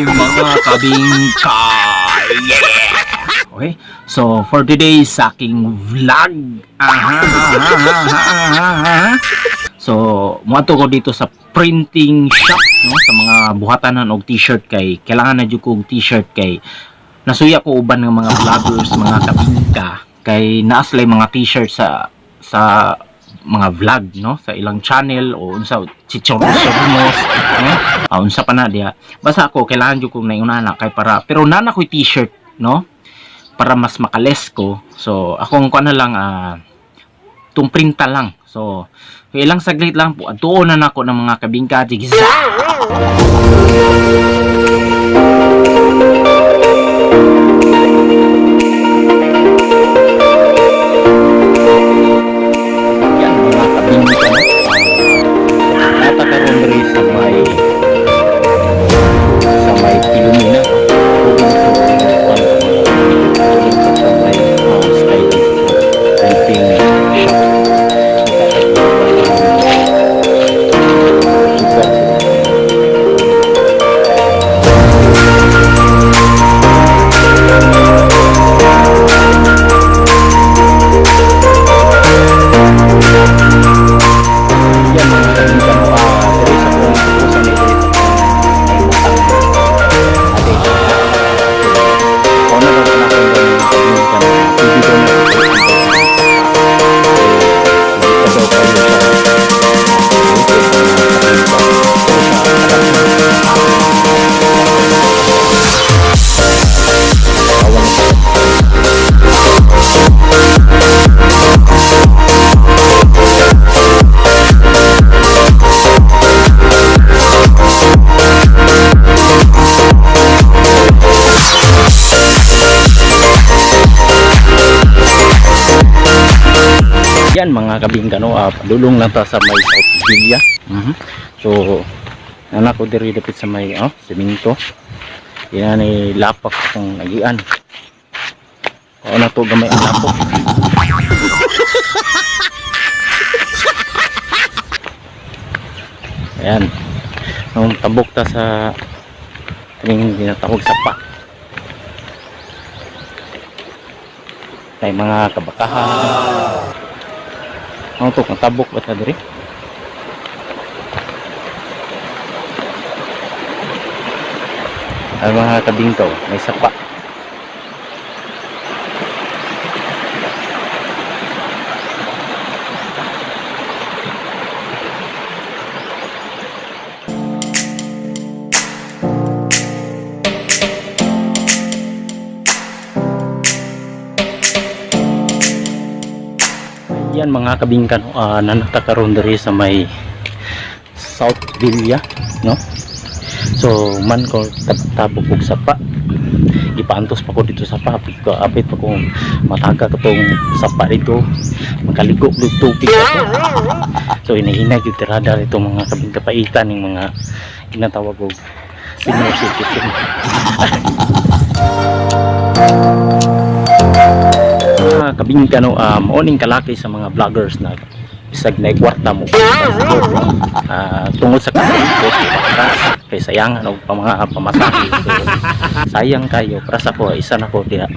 Mga kabingka, yeah! Okay, so for today's aking vlog, so muadto ko dito sa printing shop, no, sa mga buhatanan og t-shirt kay kailangan na jud kog t-shirt kay nasuya ko uban ng mga vloggers, mga kabingka kay naaslay mga t-shirt sa mga vlog, no, sa ilang channel o unsa chichomos unsa pa na diha. Basta ako kailangan jud ko na una kay para pero nana ko t-shirt, no, para mas makales ko. So akong kuan na lang tung printa lang. So ilang saglit lang po adtuon na nako ng mga kabingka gisa. Yan mga kabingka, no, padulong lang ta sa may South Villa. So anak ko diri dapit sa may semento. Yan ay lapak kung nagian. O na to gamay ang lapok. Ayan. Nung tabok ta sa ning ginatawag sapa. May mga kabakahan. Ano to, kung tabok ba ta diri? Ay mga kabingkaw, may sapa. Yan mga kabingkan, nanatakaroon diri sa may South Villa, no. So man ko tabok og sapa, ipaantos pa ko dito sa apit pa ko mataga katong sapa dito, makaligo og tubig ako. So inahinag yung tirada dito mga kabingka, paitan ng mga ginatawag og senior citizen. Kabingka, no, morning kalaki sa mga vloggers na bisag na ikwarta mo tungod sa kalikot kay sayangan og mga pamasahe. So, sayang kayo para sa ko isa na ko diha.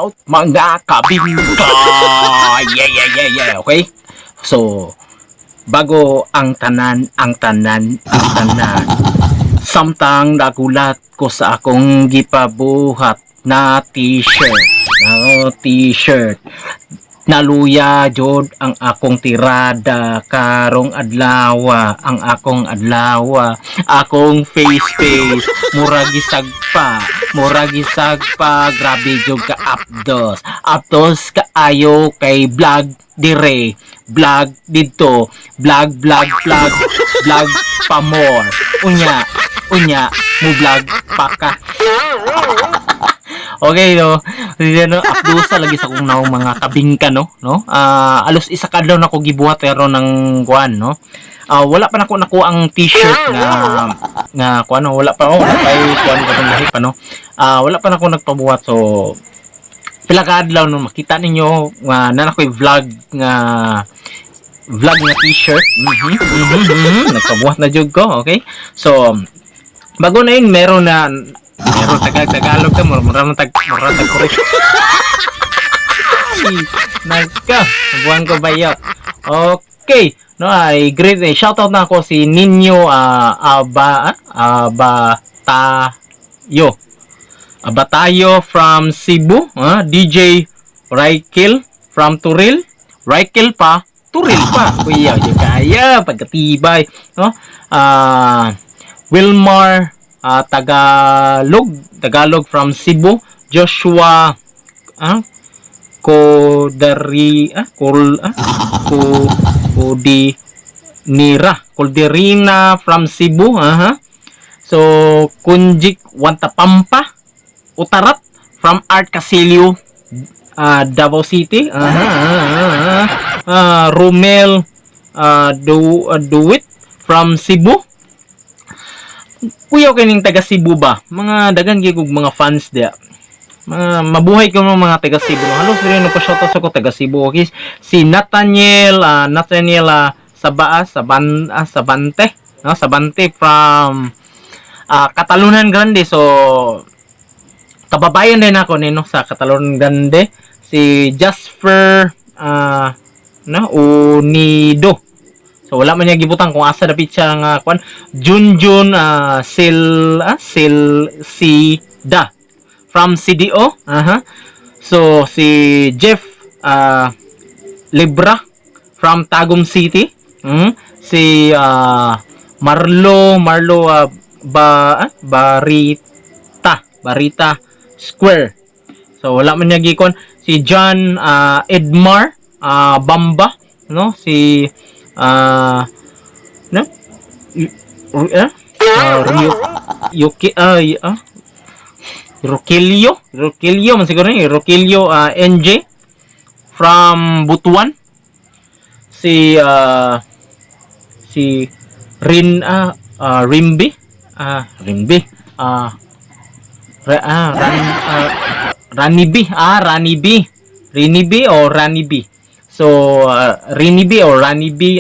out mga kabingka. Yeah. Okay? So, bago ang tanan, samtang nagulat ko sa akong gipabuhat na t-shirt. Naluya jud ang akong tirada karong adlaw, akong face muragi sagpa grabe jud ka apdos kaayo kay vlog dire, vlog dito, vlog pa more unya mo vlog pa ka. Okay, no. Apdusa lagi sa kung naong mga kabingka, no. Alos isa ka daw nako gibuhat pero ng kuan, no. Wala pa nako ang t-shirt nga kuan, no? Wala pa kay kuan ko lahi pa, no. Wala pa nako nagpabuhat, so pila ka adlaw no makita ninyo na nakoy vlog nga t-shirt. Nagpabuhat na jud ko, okay? So bago na yun, meron Tagalog ka, murang tag correct. Nagka, buwan ko ba yun? Okay, no, ay great. Shoutout na ako si Ninyo Abatayo from Cebu, DJ Raikil from Turil. Raikil pa, Turil pa. Kuya, kaya pagkatibay, no? Wilmar Tagalog from Cebu. Joshua Colderina from Cebu. So Kunjik Wantapampa Utarat from Art Casilio, Davao City. Romel Duwit from Cebu. Kuya kining taga Cebu ba? Mga dagan gigog mga fans dia. Mabuhay ko mga taga Cebu. Hello, sir, no pa shoutout sa ko taga Cebu. Okay? Si Nathaniel Sabante, no? Sabante from Catalunan Grande. So kababayan din ako nino sa Catalunan Grande. Si Jasper Unido. So wala man niya gibutang kung asa dapit siya nga kwan. Junjun Sida from CDO. So si Jeff Libra from Tagum City. Si Marlo Barita Square. So wala man niya gikon. Si John Edmar Bamba, no? Si Roquilio man siguro ni Roquilio NJ from Butuan. Si Rimbi Ranibi or Ranibi. So Rinibi or Ranibi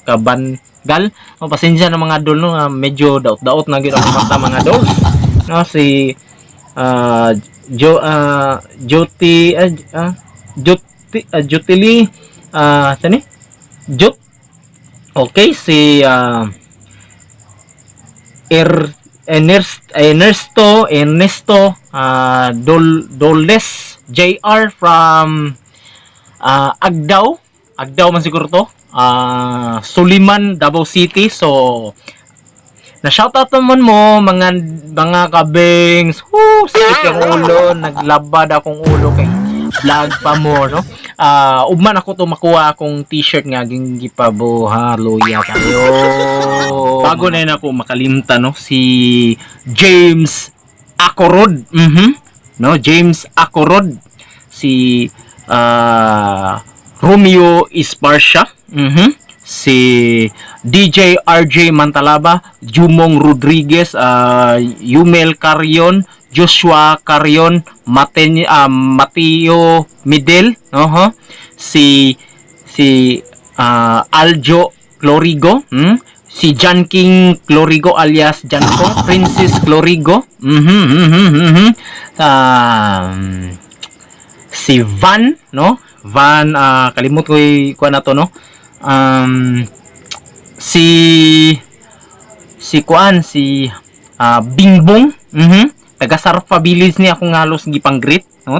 Kabangal. Pasensya na mga dol, no, medyo daot na gid ang mata mga dol. No, si Jutili sani? Jut. Okay, si Ernesto Dolles JR from Agdao man siguro to. Suliman, Davao City. So na shoutout naman mo mga kabings. Sakit yung ulo, naglabad akong ulo kay vlog pa mo, no. Ugman ako to makuha akong t-shirt nga gipabuha luya kayo. Bago na yun ako makalimta, no, si James Acorod. No, James Acorod. Si Romeo Isparcia. Si DJ RJ Mantalaba, Jumong Rodriguez, Yumel Carion, Joshua Carion, Mateo Midel, si Aljo Clorigo, si John King Clorigo alias Janko, Princess Clorigo. Si Van, no? Van, kalimot ko yung kuha na to, no? Si kuan, si Bingbong, taga Sarfa Village ni akong halos gipanggrit, no?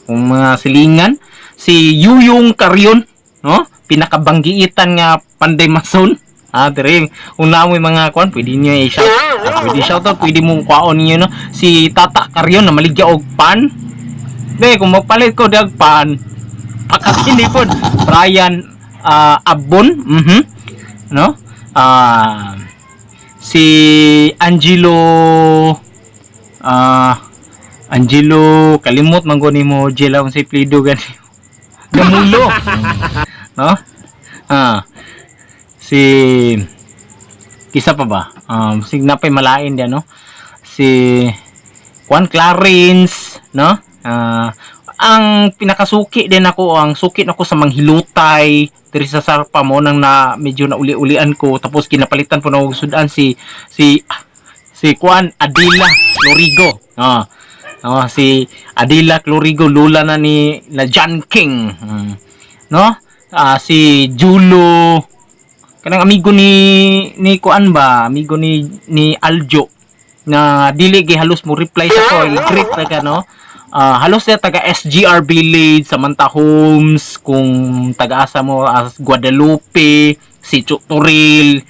Kung mga silingan. Si Yuyong Karyon, no? Pinakabanggiitan nga Panday Mason. Dire, kung na mo yung mga kuan, pwede niyo i-shout. Pwede shout out, pwede mo kwaon niyo, no? Si Tata Karyon na maligya og pan. Kung magpalit ko dag pan, pakasini po. Brian Abon, no? Si Angelo kalimot man guni mo jela kung si Plido gani. Gamulo. No? Si kisa pa ba? Signapay malain dia, no? Si Juan Clarence, no? Ang pinakasuki din ako, ang suki nako sa manghilutay diri sa Sarpa mo nang na medyo na uli-ulian ko, tapos kinapalitan po na og sudan si Juan Adila Clorigo. Si Adila Clorigo lula na ni na John King. No? Si Julo kanang amigo ni Kuan ba, amigo ni Aljo na dili gi halos mo reply sa ko, greet ka, no? Halos na taga SGR Village, Samantha Homes, kung taga-asa mo Guadalupe, si Chutoril,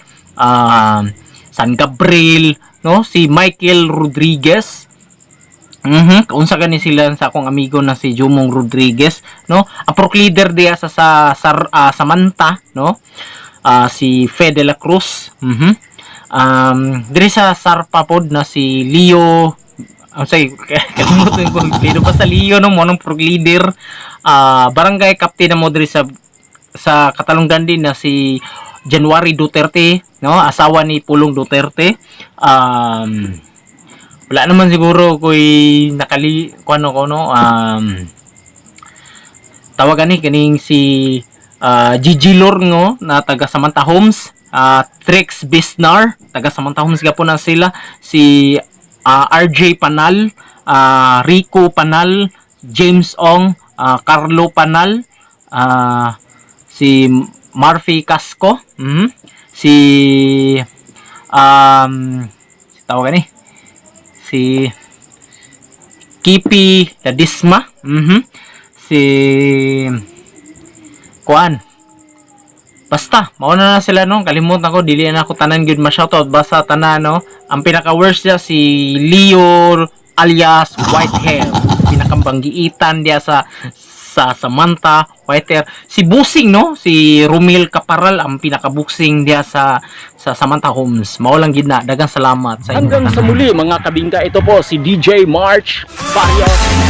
San Gabriel, no? Si Michael Rodriguez. Kaunsa gani sila sa akong amigo na si Jumong Rodriguez, no? Ang pro leader diya sa Samantha, no? Si Fe de la Cruz. Diri sa Sarpa pod na si Leo. Kalimutan ko Leo pa sa Leo, no, mo nang pro leader. Barangay captain na mo diri sa Katalungan din na si January Duterte, no, asawa ni Pulong Duterte. Wala naman siguro ko'y kuano ko, no, tawagan ni kaning si Gigi Lorngo na taga Samantha Homes, Trix Bisnar taga Samantha Homes gapon na sila, si RJ Panal, Rico Panal, James Ong, Carlo Panal, si Murphy Casco, si tawagan ni si Kipi Ladisma, si Kuan. Basta, mauna na sila, no? Kalimutan ko, dili na ako tanan gyud ma-shoutout, basta tanan, no? Ang pinaka-worst niya si Leo alias Whitehair. Pinakambanggiitan dia sa Samantha Whitehair. Si Busing, no? Si Romil Caparal ang pinaka-boxing dia sa Samantha Homes. Mao lang gid na. Daghang salamat sa inyo. Hanggang sa muli mga kabingka, ito po si DJ March Barrios.